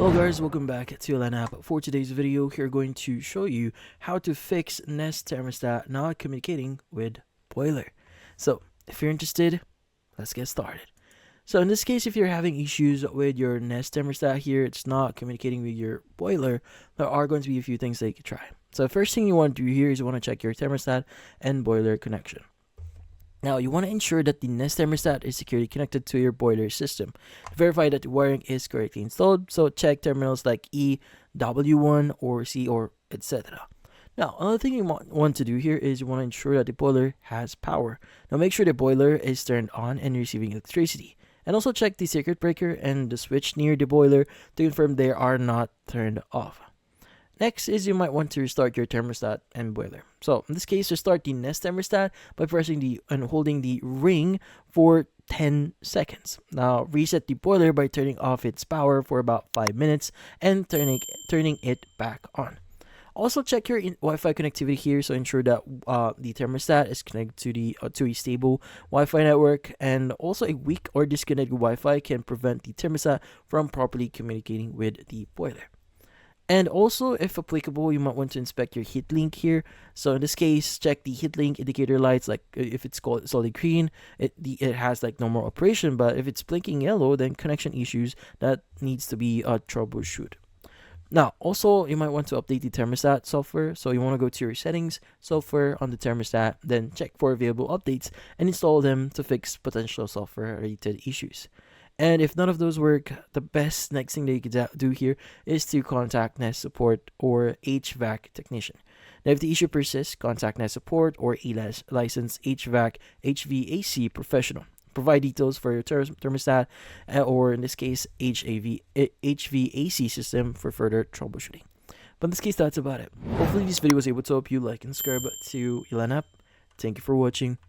Hello guys, welcome back to LAN app. For today's video, we're going to show you how to fix Nest thermostat not communicating with boiler. So if you're interested, let's get started. So in this case, if you're having issues with your Nest thermostat here, it's not communicating with your boiler, there are going to be a few things that you can try. So the first thing you want to do here is you want to check your thermostat and boiler connection. Now, you want to ensure that the Nest thermostat is securely connected to your boiler system. To verify that the wiring is correctly installed, so check terminals like E, W1, or C, or etc. Now, another thing you want to do here is you want to ensure that the boiler has power. Now, make sure the boiler is turned on and receiving electricity. And also check the circuit breaker and the switch near the boiler to confirm they are not turned off. Next is you might want to restart your thermostat and boiler. So in this case, restart the Nest thermostat by pressing the and holding the ring for 10 seconds. Now reset the boiler by turning off its power for about 5 minutes and turning it back on. Also check your Wi-Fi connectivity here, so ensure that the thermostat is connected to a stable Wi-Fi network, and also a weak or disconnected Wi-Fi can prevent the thermostat from properly communicating with the boiler. And also, if applicable, you might want to inspect your heat link here. So in this case, check the heat link indicator lights. Like if it's called solid green, it has like normal operation. But if it's blinking yellow, then connection issues that needs to be troubleshoot. Now, also, you might want to update the thermostat software. So you want to go to your settings, software on the thermostat, then check for available updates and install them to fix potential software-related issues. And if none of those work, the next thing that you could do here is to contact Nest support or HVAC technician. Now, if the issue persists, contact Nest support or a licensed HVAC professional. Provide details for your thermostat or in this case HVAC system for further troubleshooting. But in this case, that's about it. Hopefully this video was able to help you. Like and subscribe to LAN app. Thank you for watching.